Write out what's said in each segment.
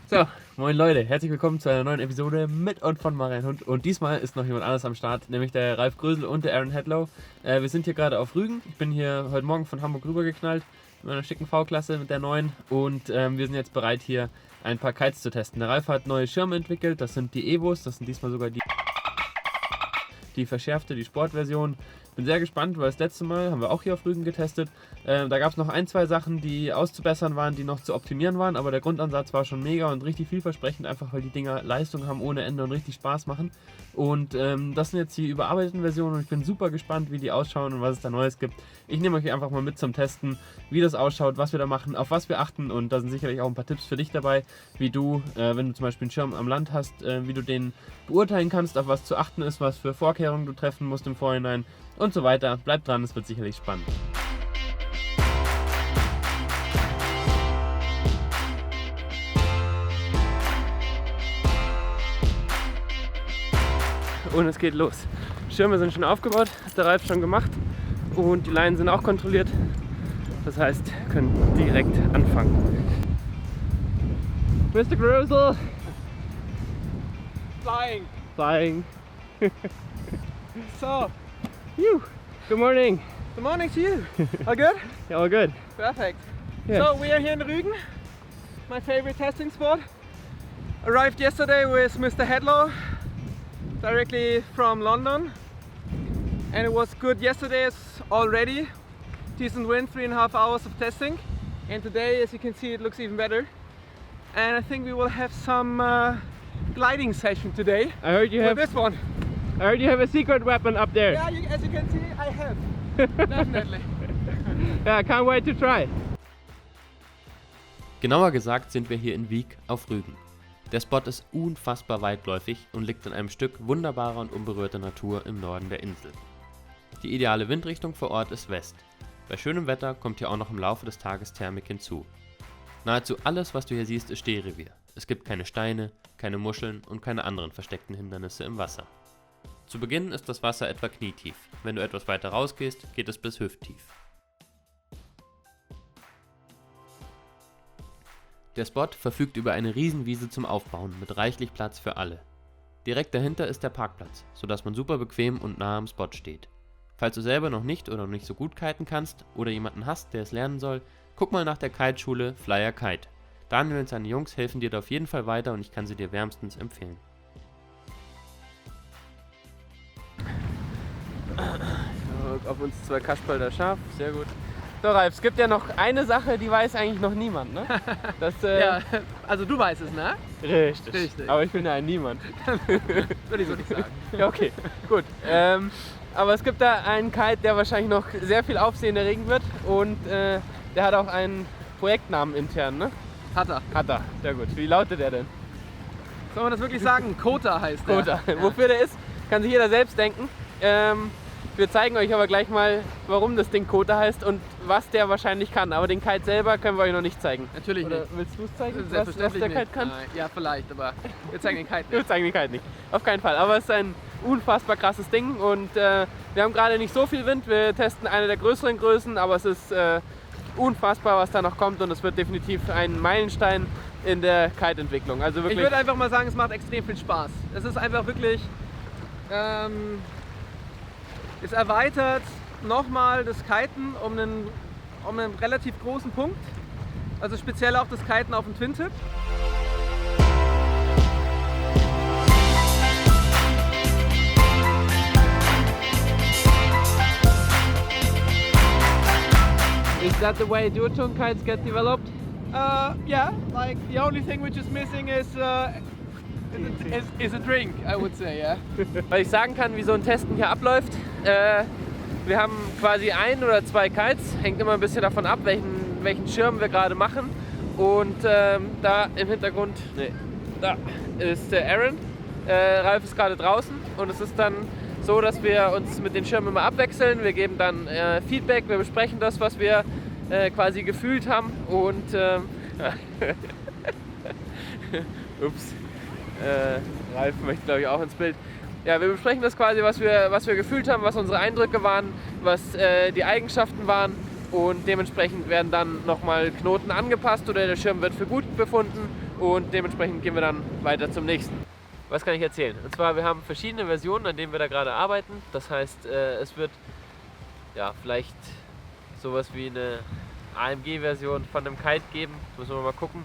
So, moin Leute, herzlich willkommen zu einer neuen Episode mit und von Marian Hund. Und diesmal ist noch jemand anderes am Start, nämlich der Ralf Grösel und der Aaron Hedlow. Wir sind hier gerade auf Rügen. Ich bin hier heute Morgen von Hamburg rübergeknallt mit meiner schicken V-Klasse, mit der neuen. Und wir sind jetzt bereit, hier ein paar Kites zu testen. Der Ralf hat neue Schirme entwickelt, das sind die Evos, das sind diesmal sogar die verschärfte, die Sportversion. Bin sehr gespannt, weil das letzte Mal haben wir auch hier auf Rügen getestet. Da gab es noch ein, zwei Sachen, die auszubessern waren, die noch zu optimieren waren, aber der Grundansatz war schon mega und richtig vielversprechend, einfach weil die Dinger Leistung haben ohne Ende und richtig Spaß machen. Und das sind jetzt die überarbeiteten Versionen und ich bin super gespannt, wie die ausschauen und was es da Neues gibt. Ich nehme euch einfach mal mit zum Testen, wie das ausschaut, was wir da machen, auf was wir achten, und da sind sicherlich auch ein paar Tipps für dich dabei, wie du, wenn du zum Beispiel einen Schirm am Land hast, wie du den beurteilen kannst, auf was zu achten ist, was für Vorkehrungen du treffen musst im Vorhinein und so weiter. Bleibt dran, es wird sicherlich spannend. Und es geht los. Schirme sind schon aufgebaut, ist der Ralf schon gemacht und die Leinen sind auch kontrolliert. Das heißt, wir können direkt anfangen. Mr. Grösel! Flying. Flying. So, Phew. Good morning. good morning to you. All good? Yeah, all good. Perfect. Yeah. So we are here in Rügen, my favorite testing spot. Arrived yesterday with Mr. Hedlow, directly from London. And it was good yesterday already. Decent wind, 3.5 hours of testing. And today, as you can see, it looks even better. And I think we will have some gliding session today. I heard you With have this one. a secret weapon up there. Yeah, as you can see, I have. Definitely. Yeah, I can't wait to try. Genauer gesagt sind wir hier in Wiek auf Rügen. Der Spot ist unfassbar weitläufig und liegt in einem Stück wunderbarer und unberührter Natur im Norden der Insel. Die ideale Windrichtung vor Ort ist West. Bei schönem Wetter kommt hier auch noch im Laufe des Tages Thermik hinzu. Nahezu alles, was du hier siehst, ist Stehrevier. Es gibt keine Steine, keine Muscheln und keine anderen versteckten Hindernisse im Wasser. Zu Beginn ist das Wasser etwa knietief. Wenn du etwas weiter rausgehst, geht es bis hüfttief. Der Spot verfügt über eine Riesenwiese zum Aufbauen mit reichlich Platz für alle. Direkt dahinter ist der Parkplatz, sodass man super bequem und nah am Spot steht. Falls du selber noch nicht oder noch nicht so gut kiten kannst oder jemanden hast, der es lernen soll, guck mal nach der Kiteschule Flyer Kite. Daniel und seine Jungs helfen dir da auf jeden Fall weiter und ich kann sie dir wärmstens empfehlen. Auf uns zwei Kasperl scharf, sehr gut. So Ralf, es gibt ja noch eine Sache, die weiß eigentlich noch niemand, ne? Das, Ja, also du weißt es, ne? Richtig. Richtig. Aber ich bin ja ein Niemand. Würde ich so nicht sagen. Ja, okay, gut. Aber es gibt da einen Kite, der wahrscheinlich noch sehr viel Aufsehen erregen wird und der hat auch einen Projektnamen intern, ne? Hat er. Hat er, sehr gut. Wie lautet der denn? Soll man das wirklich sagen? Kota heißt der. Kota. Ja. Wofür der ist, kann sich jeder selbst denken. Wir zeigen euch aber gleich mal, warum das Ding Kota heißt und was der wahrscheinlich kann. Aber den Kite selber können wir euch noch nicht zeigen. Natürlich Oder nicht. willst du es zeigen, was Selbstverständlich der Kite nicht. kann? Nein, ja, vielleicht, aber wir zeigen den Kite Wir nicht. zeigen den Kite nicht. Auf keinen Fall. Aber es ist ein unfassbar krasses Ding und wir haben gerade nicht so viel Wind. Wir testen eine der größeren Größen, aber es ist unfassbar, was da noch kommt und es wird definitiv ein Meilenstein in der Kite-Entwicklung. Also Ich wirklich. würde einfach mal sagen, es macht extrem viel Spaß. Es ist einfach wirklich, es erweitert nochmal das Kiten um einen relativ großen Punkt. Also speziell auch das Kiten auf dem Twin-Tip. Is that the way duotone kites get developed? Yeah, like the only thing which is missing is a drink, I would say, yeah. Weil ich sagen kann, wie so ein Testen hier abläuft. Wir haben quasi ein oder zwei Kites, hängt immer ein bisschen davon ab, welchen Schirm wir gerade machen. Und da im Hintergrund, da ist der Aaron. Ralf ist gerade draußen und es ist dann so, dass wir uns mit den Schirmen immer abwechseln. Wir geben dann Feedback, wir besprechen das, was wir quasi gefühlt haben und ups, Ralf möchte glaube ich auch ins Bild. Ja, wir besprechen das quasi, was wir gefühlt haben, was unsere Eindrücke waren, was die Eigenschaften waren und dementsprechend werden dann nochmal Knoten angepasst oder der Schirm wird für gut befunden und dementsprechend gehen wir dann weiter zum nächsten. Was kann ich erzählen? Und zwar, wir haben verschiedene Versionen, an denen wir da gerade arbeiten. Das heißt, es wird ja vielleicht sowas wie eine AMG-Version von einem Kite geben, müssen wir mal gucken.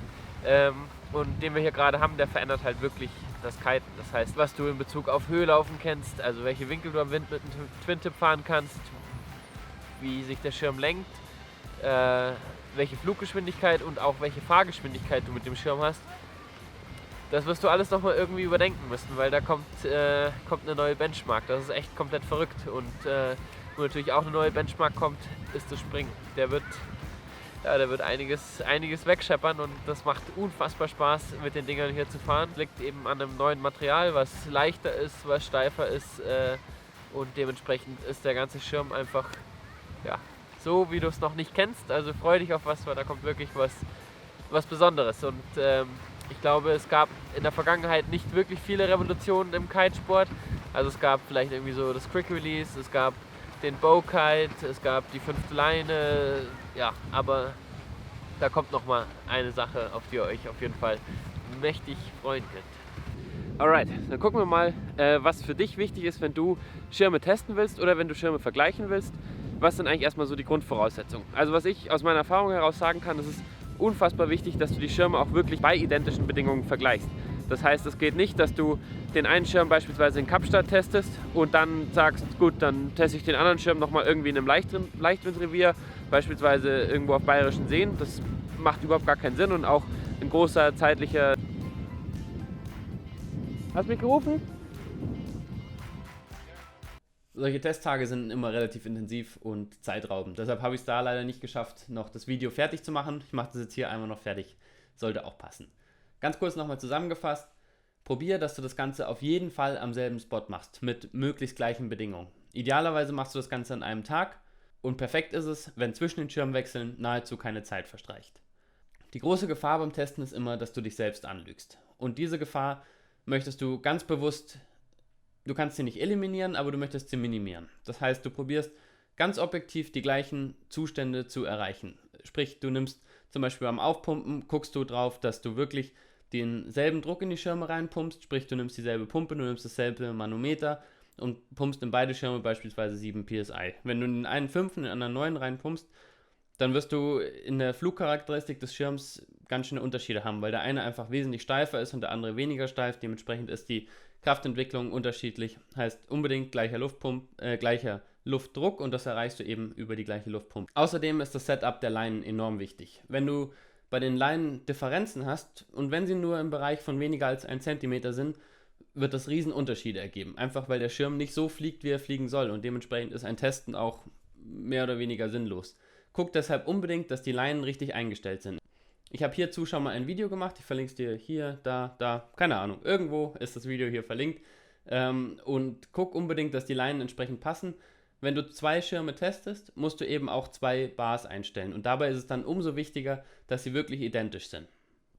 Und den wir hier gerade haben, der verändert halt wirklich das Kiten. Das heißt, was du in Bezug auf Höhe laufen kennst, also welche Winkel du am Wind mit einem Twin-Tip fahren kannst, wie sich der Schirm lenkt, welche Fluggeschwindigkeit und auch welche Fahrgeschwindigkeit du mit dem Schirm hast. Das wirst du alles nochmal irgendwie überdenken müssen, weil da kommt eine neue Benchmark. Das ist echt komplett verrückt. Und wo natürlich auch eine neue Benchmark kommt, ist das Springen. Der wird einiges wegscheppern und das macht unfassbar Spaß, mit den Dingern hier zu fahren. Liegt eben an einem neuen Material, was leichter ist, was steifer ist und dementsprechend ist der ganze Schirm einfach ja, so, wie du es noch nicht kennst. Also freu dich auf was, weil da kommt wirklich was Besonderes. Und ich glaube, es gab in der Vergangenheit nicht wirklich viele Revolutionen im Kitesport. Also es gab vielleicht irgendwie so das Quick Release, es gab den Bow-Kite, es gab die 5. Leine, ja, aber da kommt nochmal eine Sache, auf die ihr euch auf jeden Fall mächtig freuen könnt. Alright, dann gucken wir mal, was für dich wichtig ist, wenn du Schirme testen willst oder wenn du Schirme vergleichen willst. Was sind eigentlich erstmal so die Grundvoraussetzungen? Also was ich aus meiner Erfahrung heraus sagen kann, ist es unfassbar wichtig, dass du die Schirme auch wirklich bei identischen Bedingungen vergleichst. Das heißt, es geht nicht, dass du den einen Schirm beispielsweise in Kapstadt testest und dann sagst, gut, dann teste ich den anderen Schirm nochmal irgendwie in einem Leichtwindrevier, beispielsweise irgendwo auf bayerischen Seen. Das macht überhaupt gar keinen Sinn und auch ein großer zeitlicher... Hast du mich gerufen? Solche Testtage sind immer relativ intensiv und zeitraubend. Deshalb habe ich es da leider nicht geschafft, noch das Video fertig zu machen. Ich mache das jetzt hier einmal noch fertig. Sollte auch passen. Ganz kurz nochmal zusammengefasst. Probier, dass du das Ganze auf jeden Fall am selben Spot machst, mit möglichst gleichen Bedingungen. Idealerweise machst du das Ganze an einem Tag und perfekt ist es, wenn zwischen den Schirmwechseln nahezu keine Zeit verstreicht. Die große Gefahr beim Testen ist immer, dass du dich selbst anlügst. Und diese Gefahr möchtest du ganz bewusst, du kannst sie nicht eliminieren, aber du möchtest sie minimieren. Das heißt, du probierst ganz objektiv die gleichen Zustände zu erreichen. Sprich, du nimmst zum Beispiel beim Aufpumpen, guckst du drauf, dass du wirklich denselben Druck in die Schirme reinpumpst, sprich, du nimmst dieselbe Pumpe, du nimmst dasselbe Manometer und pumpst in beide Schirme beispielsweise 7 PSI. Wenn du in den einen 5 und in den anderen 9 reinpumpst, dann wirst du in der Flugcharakteristik des Schirms ganz schöne Unterschiede haben, weil der eine einfach wesentlich steifer ist und der andere weniger steif. Dementsprechend ist die Kraftentwicklung unterschiedlich. Heißt unbedingt gleicher Luftdruck und das erreichst du eben über die gleiche Luftpumpe. Außerdem ist das Setup der Leinen enorm wichtig. Wenn du bei den Leinen Differenzen hast und wenn sie nur im Bereich von weniger als 1 cm sind, wird das riesen Unterschiede ergeben. Einfach weil der Schirm nicht so fliegt, wie er fliegen soll und dementsprechend ist ein Testen auch mehr oder weniger sinnlos. Guck deshalb unbedingt, dass die Leinen richtig eingestellt sind. Ich habe hierzu schon mal ein Video gemacht, ich verlinke es dir hier, da, keine Ahnung, irgendwo ist das Video hier verlinkt und guck unbedingt, dass die Leinen entsprechend passen. Wenn du 2 Schirme testest, musst du eben auch 2 Bars einstellen und dabei ist es dann umso wichtiger, dass sie wirklich identisch sind.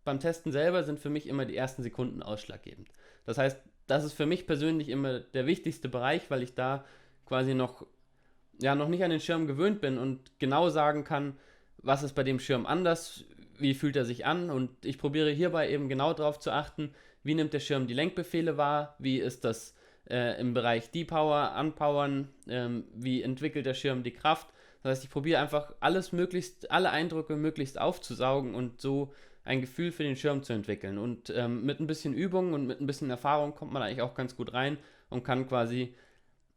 Beim Testen selber sind für mich immer die ersten Sekunden ausschlaggebend. Das heißt, das ist für mich persönlich immer der wichtigste Bereich, weil ich da quasi noch nicht an den Schirm gewöhnt bin und genau sagen kann, was ist bei dem Schirm anders, wie fühlt er sich an und ich probiere hierbei eben genau darauf zu achten, wie nimmt der Schirm die Lenkbefehle wahr, wie ist das im Bereich Depower, Unpowern, wie entwickelt der Schirm die Kraft. Das heißt, ich probiere einfach alle Eindrücke möglichst aufzusaugen und so ein Gefühl für den Schirm zu entwickeln. Und mit ein bisschen Übung und mit ein bisschen Erfahrung kommt man eigentlich auch ganz gut rein und kann quasi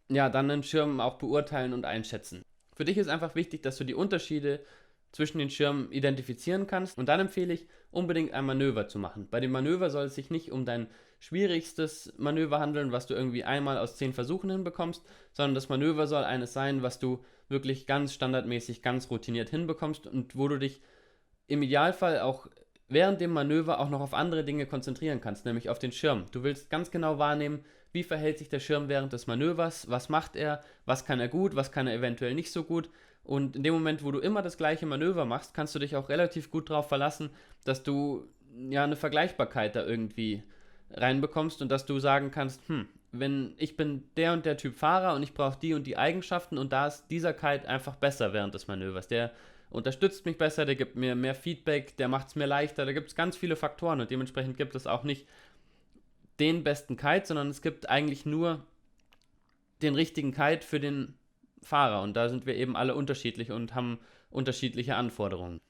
dann den Schirm auch beurteilen und einschätzen. Für dich ist einfach wichtig, dass du die Unterschiede zwischen den Schirmen identifizieren kannst und dann empfehle ich, unbedingt ein Manöver zu machen. Bei dem Manöver soll es sich nicht um dein schwierigstes Manöver handeln, was du irgendwie einmal aus 10 Versuchen hinbekommst, sondern das Manöver soll eines sein, was du wirklich ganz standardmäßig, ganz routiniert hinbekommst und wo du dich im Idealfall auch während dem Manöver auch noch auf andere Dinge konzentrieren kannst, nämlich auf den Schirm. Du willst ganz genau wahrnehmen, wie verhält sich der Schirm während des Manövers, was macht er, was kann er gut, was kann er eventuell nicht so gut. Und in dem Moment, wo du immer das gleiche Manöver machst, kannst du dich auch relativ gut darauf verlassen, dass du eine Vergleichbarkeit da irgendwie reinbekommst und dass du sagen kannst, wenn ich bin der und der Typ Fahrer und ich brauche die und die Eigenschaften und da ist dieser Kite einfach besser während des Manövers. Der unterstützt mich besser, der gibt mir mehr Feedback, der macht es mir leichter, da gibt es ganz viele Faktoren und dementsprechend gibt es auch nicht den besten Kite, sondern es gibt eigentlich nur den richtigen Kite für den Fahrer und da sind wir eben alle unterschiedlich und haben unterschiedliche Anforderungen.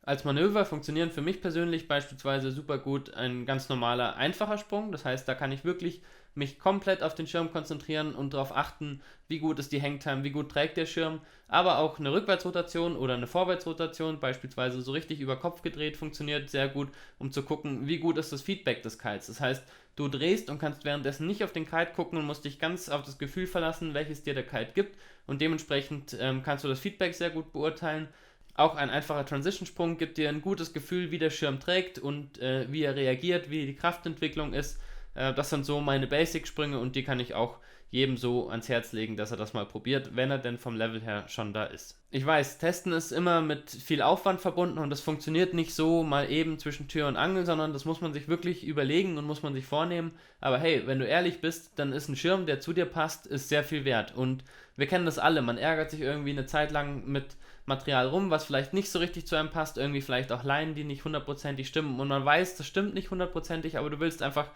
Als Manöver funktionieren für mich persönlich beispielsweise super gut ein ganz normaler, einfacher Sprung. Das heißt, da kann ich wirklich mich komplett auf den Schirm konzentrieren und darauf achten, wie gut ist die Hangtime, wie gut trägt der Schirm. Aber auch eine Rückwärtsrotation oder eine Vorwärtsrotation, beispielsweise so richtig über Kopf gedreht, funktioniert sehr gut, um zu gucken, wie gut ist das Feedback des Kites. Das heißt, du drehst und kannst währenddessen nicht auf den Kite gucken und musst dich ganz auf das Gefühl verlassen, welches dir der Kite gibt. Und dementsprechend kannst du das Feedback sehr gut beurteilen. Auch ein einfacher Transition-Sprung gibt dir ein gutes Gefühl, wie der Schirm trägt und wie er reagiert, wie die Kraftentwicklung ist. Das sind so meine Basic-Sprünge und die kann ich auch jedem so ans Herz legen, dass er das mal probiert, wenn er denn vom Level her schon da ist. Ich weiß, Testen ist immer mit viel Aufwand verbunden und das funktioniert nicht so mal eben zwischen Tür und Angel, sondern das muss man sich wirklich überlegen und muss man sich vornehmen. Aber hey, wenn du ehrlich bist, dann ist ein Schirm, der zu dir passt, ist sehr viel wert. Und wir kennen das alle, man ärgert sich irgendwie eine Zeit lang mit Material rum, was vielleicht nicht so richtig zu einem passt, irgendwie vielleicht auch Leinen, die nicht hundertprozentig stimmen und man weiß, das stimmt nicht hundertprozentig, aber du willst einfach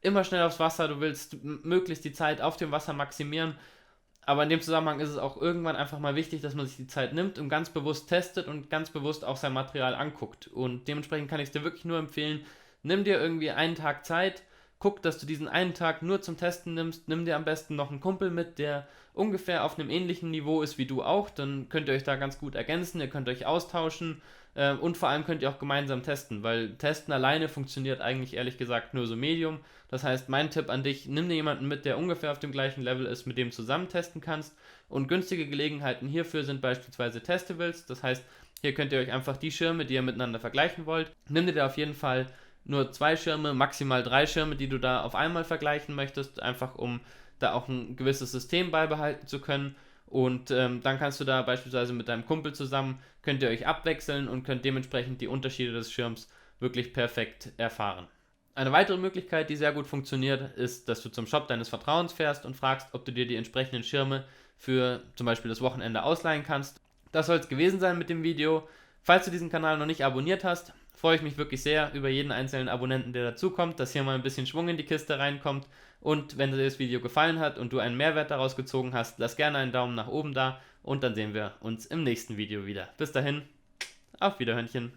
immer schnell aufs Wasser, du willst möglichst die Zeit auf dem Wasser maximieren, aber in dem Zusammenhang ist es auch irgendwann einfach mal wichtig, dass man sich die Zeit nimmt und ganz bewusst testet und ganz bewusst auch sein Material anguckt und dementsprechend kann ich es dir wirklich nur empfehlen, nimm dir irgendwie einen Tag Zeit, guck, dass du diesen einen Tag nur zum Testen nimmst, nimm dir am besten noch einen Kumpel mit, der ungefähr auf einem ähnlichen Niveau ist wie du auch, dann könnt ihr euch da ganz gut ergänzen, ihr könnt euch austauschen und vor allem könnt ihr auch gemeinsam testen, weil Testen alleine funktioniert eigentlich ehrlich gesagt nur so medium. Das heißt, mein Tipp an dich, nimm dir jemanden mit, der ungefähr auf dem gleichen Level ist, mit dem zusammen testen kannst und günstige Gelegenheiten hierfür sind beispielsweise Festivals, das heißt, hier könnt ihr euch einfach die Schirme, die ihr miteinander vergleichen wollt, nimm dir da auf jeden Fall nur 2 Schirme, maximal 3 Schirme, die du da auf einmal vergleichen möchtest, einfach um da auch ein gewisses System beibehalten zu können. Und dann kannst du da beispielsweise mit deinem Kumpel zusammen, könnt ihr euch abwechseln und könnt dementsprechend die Unterschiede des Schirms wirklich perfekt erfahren. Eine weitere Möglichkeit, die sehr gut funktioniert, ist, dass du zum Shop deines Vertrauens fährst und fragst, ob du dir die entsprechenden Schirme für zum Beispiel das Wochenende ausleihen kannst. Das soll es gewesen sein mit dem Video. Falls du diesen Kanal noch nicht abonniert hast, freue ich mich wirklich sehr über jeden einzelnen Abonnenten, der dazukommt, dass hier mal ein bisschen Schwung in die Kiste reinkommt. Und wenn dir das Video gefallen hat und du einen Mehrwert daraus gezogen hast, lass gerne einen Daumen nach oben da und dann sehen wir uns im nächsten Video wieder. Bis dahin, auf Wiederhörnchen.